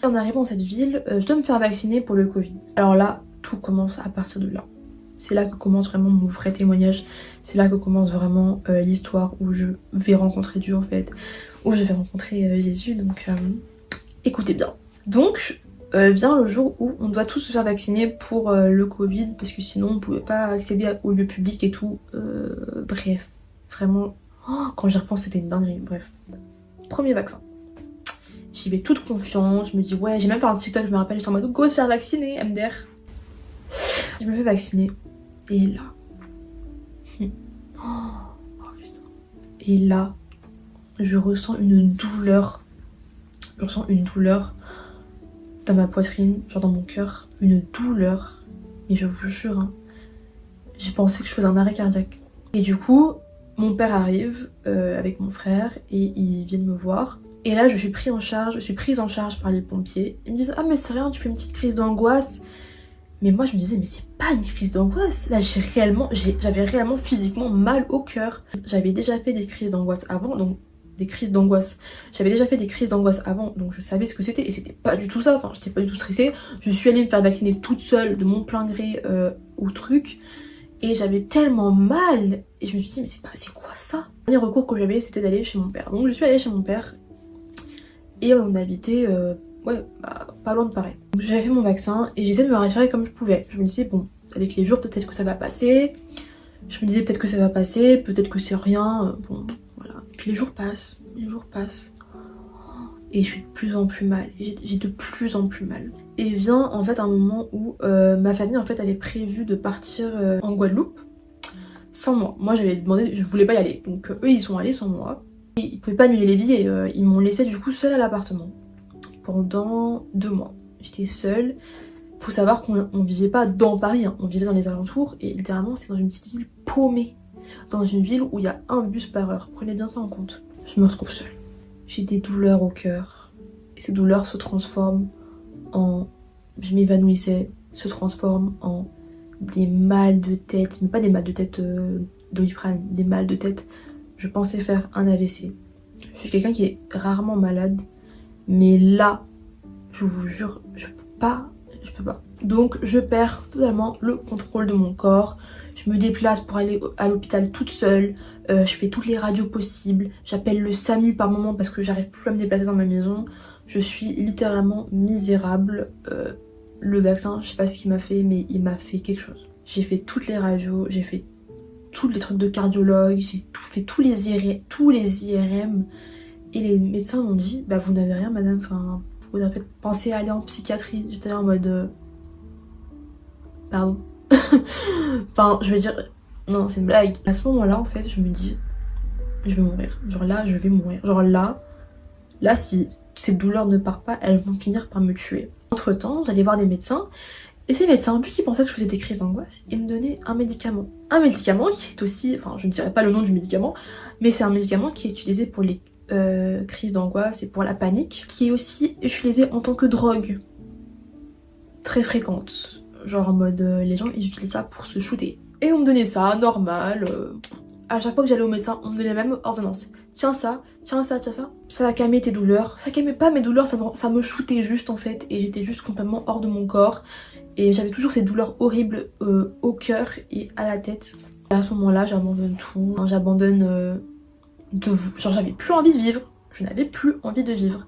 En arrivant dans cette ville, je dois me faire vacciner pour le Covid. Alors là, tout commence à partir de là. C'est là que commence vraiment mon vrai témoignage. C'est là que commence vraiment l'histoire où je vais rencontrer Dieu en fait. Où je vais rencontrer Jésus. Donc écoutez bien. Donc vient le jour où on doit tous se faire vacciner pour le Covid. Parce que sinon on pouvait pas accéder aux lieux publics et tout. Bref, vraiment, quand j'y repense c'était une dinguerie. Bref, premier vaccin. J'y vais toute confiance, je me dis ouais, j'ai même fait un TikTok, je me rappelle, j'étais en mode go se faire vacciner, MDR. Je me fais vacciner. Et là. Oh putain. Et là, je ressens une douleur. Je ressens une douleur dans ma poitrine, genre dans mon cœur. Une douleur. Et je vous jure, hein, j'ai pensé que je faisais un arrêt cardiaque. Et du coup, mon père arrive avec mon frère et ils viennent me voir. Et là, je suis prise en charge par les pompiers. Ils me disent ah mais c'est rien, tu fais une petite crise d'angoisse. Mais moi je me disais mais c'est pas une crise d'angoisse. Là j'avais réellement physiquement mal au cœur. J'avais déjà fait des crises d'angoisse avant, donc J'avais déjà fait des crises d'angoisse avant, donc je savais ce que c'était et c'était pas du tout ça. Enfin j'étais pas du tout stressée. Je suis allée me faire vacciner toute seule de mon plein gré au truc. Et j'avais tellement mal. Et je me suis dit mais c'est quoi ça? Le dernier recours que j'avais c'était d'aller chez mon père. Donc je suis allée chez mon père. Et on habitait pas loin de Paris. Donc j'avais fait mon vaccin et j'essayais de me rassurer comme je pouvais. Je me disais bon, avec les jours peut-être que ça va passer. Je me disais peut-être que ça va passer, peut-être que c'est rien. Bon voilà. Et puis les jours passent. Et je suis de plus en plus mal. J'ai de plus en plus mal. Et vient en fait un moment où ma famille en fait avait prévu de partir en Guadeloupe sans moi. Moi j'avais demandé, je voulais pas y aller. Donc eux ils sont allés sans moi. Ils pouvaient pas annuler les billets, ils m'ont laissé du coup seule à l'appartement pendant 2 mois. J'étais seule. Faut savoir qu'on vivait pas dans Paris, hein. On vivait dans les alentours et littéralement c'est dans une petite ville paumée. Dans une ville où il y a un bus par heure. Prenez bien ça en compte. Je me retrouve seule. J'ai des douleurs au cœur. Et ces douleurs se transforment en... Je m'évanouissais, se transforment en des mal de tête. Mais pas des mal de tête Doliprane, des mal de tête. Je pensais faire un AVC. Je suis quelqu'un qui est rarement malade. Mais là, je vous jure, je peux pas. Donc je perds totalement le contrôle de mon corps. Je me déplace pour aller à l'hôpital toute seule. Je fais toutes les radios possibles. J'appelle le SAMU par moment parce que j'arrive plus à me déplacer dans ma maison. Je suis littéralement misérable. Le vaccin, je sais pas ce qu'il m'a fait, mais il m'a fait quelque chose. J'ai fait toutes les radios, j'ai fait tous les trucs de cardiologue, j'ai fait tous les IRM. Et les médecins m'ont dit, bah vous n'avez rien madame, enfin, vous avez peut-être pensé à aller en psychiatrie. J'étais en mode... Pardon. Enfin, je veux dire... Non, c'est une blague. À ce moment-là, en fait, je me dis... Je vais mourir. Genre là, je vais mourir. Genre là, si ces douleurs ne partent pas, elles vont finir par me tuer. Entre-temps, j'allais voir des médecins. Et ces médecins, vu qu'ils pensaient que je faisais des crises d'angoisse, ils me donnaient un médicament. Un médicament qui est aussi... Enfin, je ne dirais pas le nom du médicament, mais c'est un médicament qui est utilisé pour les crises d'angoisse et pour la panique, qui est aussi utilisé en tant que drogue. Très fréquente. Genre en mode, les gens, ils utilisent ça pour se shooter. Et on me donnait ça, normal. À chaque fois que j'allais au médecin, on me donnait la même ordonnance. Tiens ça. Ça va calmer tes douleurs. Ça calmait pas mes douleurs, ça me shootait juste en fait. Et j'étais juste complètement hors de mon corps. Et j'avais toujours ces douleurs horribles au cœur et à la tête. Et à ce moment-là, j'abandonne tout. J'abandonne genre j'avais plus envie de vivre. Je n'avais plus envie de vivre.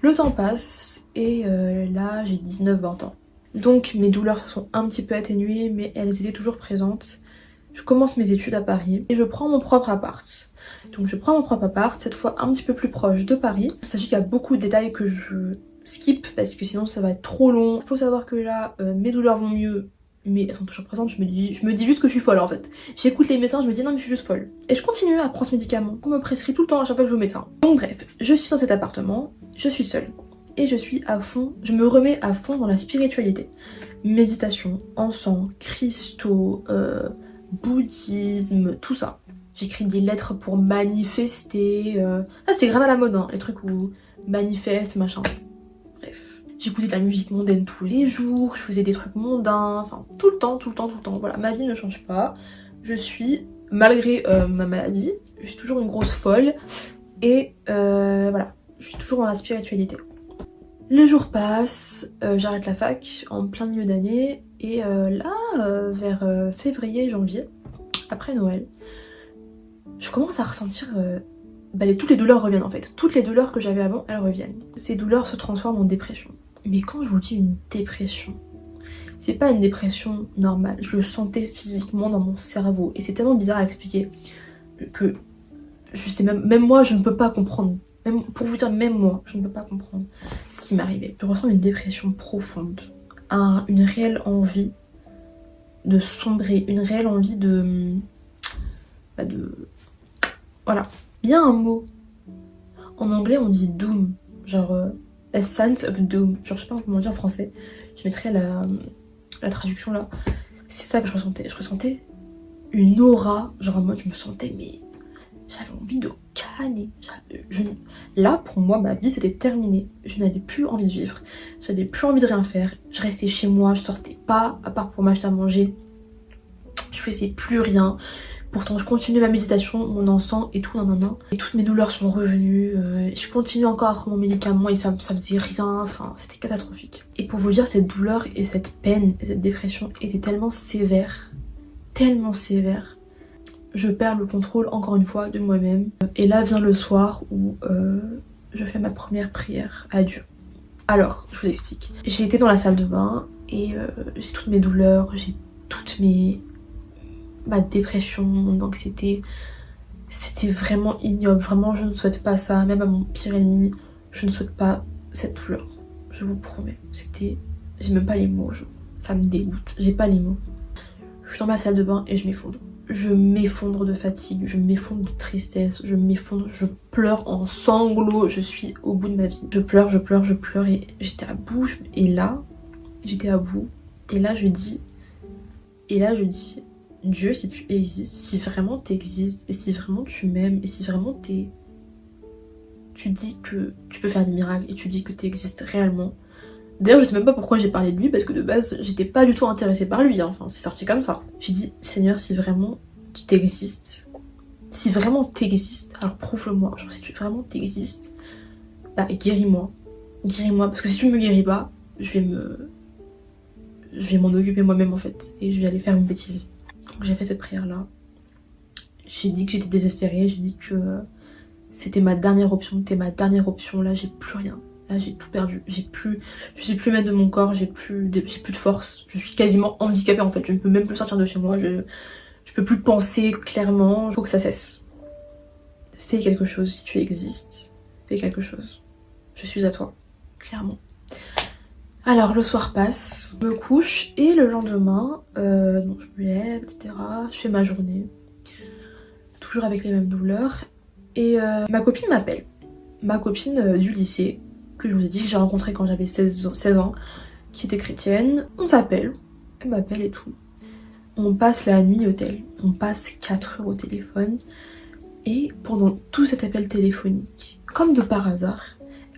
Le temps passe et là j'ai 19-20 ans. Donc mes douleurs se sont un petit peu atténuées, mais elles étaient toujours présentes. Je commence mes études à Paris et je prends mon propre appart. Donc je prends mon propre appart, cette fois un petit peu plus proche de Paris. Sachez qu'il y a beaucoup de détails que je skip parce que sinon ça va être trop long. Faut savoir que là, mes douleurs vont mieux, mais elles sont toujours présentes. Je me dis juste que je suis folle en fait. J'écoute les médecins, je me dis non mais je suis juste folle. Et je continue à prendre ce médicament qu'on me prescrit tout le temps à chaque fois que je vais au médecin. Donc bref, je suis dans cet appartement, je suis seule. Et je suis à fond, je me remets à fond dans la spiritualité. Méditation, encens, cristaux, bouddhisme, tout ça. J'écris des lettres pour manifester. Ah, c'était grave à la mode, hein, les trucs où manifeste, machin. Bref. J'écoutais de la musique mondaine tous les jours, je faisais des trucs mondains, enfin tout le temps. Voilà, ma vie ne change pas. Je suis, malgré ma maladie, je suis toujours une grosse folle. Et voilà, je suis toujours dans la spiritualité. Les jours passent, j'arrête la fac en plein milieu d'année et vers février, janvier, après Noël, je commence à ressentir... toutes les douleurs reviennent en fait. Toutes les douleurs que j'avais avant, elles reviennent. Ces douleurs se transforment en dépression. Mais quand je vous dis une dépression, c'est pas une dépression normale. Je le sentais physiquement dans mon cerveau. Et c'est tellement bizarre à expliquer que je sais même moi, je ne peux pas comprendre. Même, pour vous dire, même moi, je ne peux pas comprendre ce qui m'arrivait. Je ressens une dépression profonde. Une réelle envie de sombrer. Une réelle envie de... Voilà. Il y a un mot. En anglais, on dit doom. Genre, a sense of doom. Genre, je sais pas comment dire en français. Je mettrai la traduction là. C'est ça que je ressentais. Je ressentais une aura. Genre, en mode, je me sentais, mais j'avais envie de canner. Là, pour moi, ma vie, c'était terminé. Je n'avais plus envie de vivre. J'avais plus envie de rien faire. Je restais chez moi. Je sortais pas, à part pour m'acheter à manger. Je faisais plus rien. Pourtant, je continuais ma méditation, mon encens et tout, Et toutes mes douleurs sont revenues. Je continue encore mon médicament et ça faisait rien. Enfin, c'était catastrophique. Et pour vous dire, cette douleur et cette peine et cette dépression étaient tellement sévères. Tellement sévères. Je perds le contrôle, encore une fois, de moi-même. Et là vient le soir où je fais ma première prière à Dieu. Alors, je vous explique. J'ai été dans la salle de bain et j'ai toutes mes douleurs, j'ai toutes ma dépression, mon anxiété, c'était vraiment ignoble. Vraiment, je ne souhaite pas ça. Même à mon pire ennemi, je ne souhaite pas cette douleur. Je vous promets. J'ai même pas les mots. Ça me dégoûte. J'ai pas les mots. Je suis dans ma salle de bain et je m'effondre. Je m'effondre de fatigue, je m'effondre de tristesse, je pleure en sanglots. Je suis au bout de ma vie. Je pleure et j'étais à bout. Et là, j'étais à bout. Et là, je dis... Dieu, si tu existes, si vraiment tu existes, et si vraiment tu m'aimes, et si vraiment tu dis que tu peux faire des miracles, et tu dis que tu existes réellement. D'ailleurs, je sais même pas pourquoi j'ai parlé de lui, parce que de base, j'étais pas du tout intéressée par lui, hein. Enfin, c'est sorti comme ça. J'ai dit, Seigneur, si vraiment tu t'existes, alors prouve-le-moi. Genre, si tu vraiment t'existes, bah guéris-moi. Guéris-moi, parce que si tu me guéris pas, je vais m'en occuper moi-même en fait, et je vais aller faire une bêtise. Donc j'ai fait cette prière là. J'ai dit que j'étais désespérée, j'ai dit que c'était ma dernière option, là j'ai plus rien. Là j'ai tout perdu, je suis plus maître de mon corps, j'ai plus de force, je suis quasiment handicapée en fait, je ne peux même plus sortir de chez moi, je peux plus penser clairement, il faut que ça cesse. Fais quelque chose, si tu existes, fais quelque chose. Je suis à toi, clairement. Alors le soir passe, je me couche et le lendemain, donc je me lève, etc. Je fais ma journée, toujours avec les mêmes douleurs. Et ma copine m'appelle, ma copine du lycée, que je vous ai dit que j'ai rencontrée quand j'avais 16 ans, qui était chrétienne. On s'appelle, elle m'appelle et tout. On passe la nuit au tel, on passe 4 heures au téléphone. Et pendant tout cet appel téléphonique, comme de par hasard,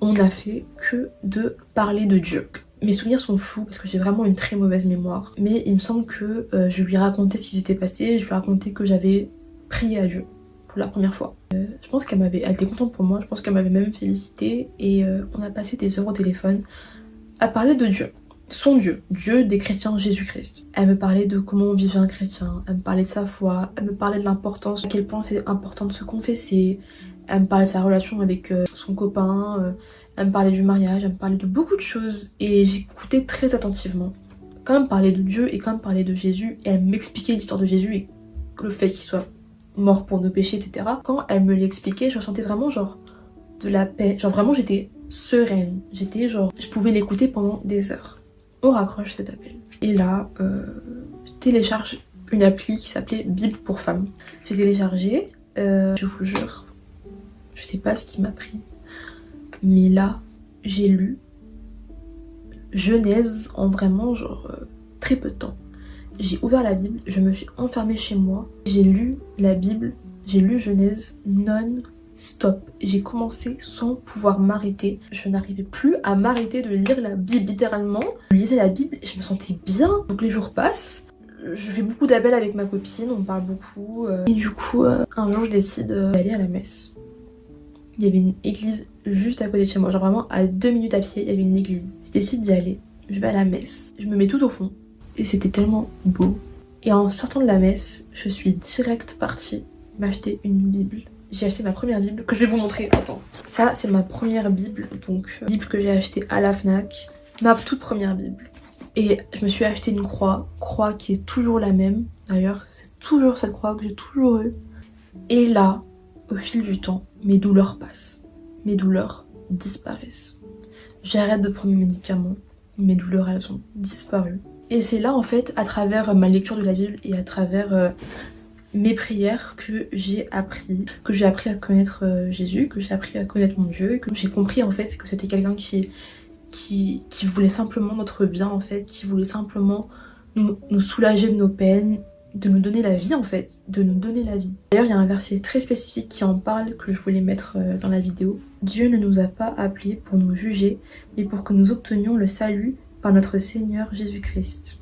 on n'a fait que de parler de Dieu. Mes souvenirs sont flous parce que j'ai vraiment une très mauvaise mémoire. Mais il me semble que je lui racontais ce qui s'était passé, je lui racontais que j'avais prié à Dieu pour la première fois. Je pense qu'elle était contente pour moi, je pense qu'elle m'avait même félicité. Et on a passé des heures au téléphone à parler de Dieu. Son Dieu, Dieu des chrétiens, Jésus-Christ. Elle me parlait de comment on vivait un chrétien, elle me parlait de sa foi, elle me parlait de l'importance, à quel point c'est important de se confesser. Elle me parlait de sa relation avec son copain, elle me parlait du mariage, elle me parlait de beaucoup de choses. Et j'écoutais très attentivement. Quand elle me parlait de Dieu et quand elle me parlait de Jésus, et elle m'expliquait l'histoire de Jésus et le fait qu'il soit mort pour nos péchés, etc. Quand elle me l'expliquait, je ressentais vraiment genre de la paix. Genre vraiment j'étais sereine. J'étais genre, je pouvais l'écouter pendant des heures. On raccroche cet appel. Et là, je télécharge une appli qui s'appelait Bible pour femmes. J'ai téléchargé, je vous jure, je sais pas ce qui m'a pris, mais là, j'ai lu Genèse en vraiment genre très peu de temps. J'ai ouvert la Bible, je me suis enfermée chez moi, j'ai lu la Bible, j'ai lu Genèse non-stop. J'ai commencé sans pouvoir m'arrêter. Je n'arrivais plus à m'arrêter de lire la Bible, littéralement. Je lisais la Bible et je me sentais bien. Donc les jours passent, je fais beaucoup d'appels avec ma copine, on parle beaucoup. Et du coup, un jour je décide d'aller à la messe. Il y avait une église juste à côté de chez moi, genre vraiment à 2 minutes à pied, il y avait une église. Je décide d'y aller, je vais à la messe, je me mets tout au fond et c'était tellement beau. Et en sortant de la messe, je suis direct partie m'acheter une Bible. J'ai acheté ma première Bible que je vais vous montrer. Attends. Ça, c'est ma première Bible, donc Bible que j'ai achetée à la Fnac. Ma toute première Bible. Et je me suis acheté une croix qui est toujours la même. D'ailleurs, c'est toujours cette croix que j'ai toujours eue. Et là, au fil du temps, mes douleurs passent. Mes douleurs disparaissent. J'arrête de prendre mes médicaments. Mes douleurs, elles ont disparu. Et c'est là, en fait, à travers ma lecture de la Bible et à travers mes prières que j'ai appris à connaître Jésus, que j'ai appris à connaître mon Dieu, que j'ai compris en fait que c'était quelqu'un qui voulait simplement notre bien en fait, qui voulait simplement nous soulager de nos peines, de nous donner la vie en fait, de nous donner la vie. D'ailleurs il y a un verset très spécifique qui en parle que je voulais mettre dans la vidéo. Dieu ne nous a pas appelés pour nous juger, mais pour que nous obtenions le salut par notre Seigneur Jésus-Christ.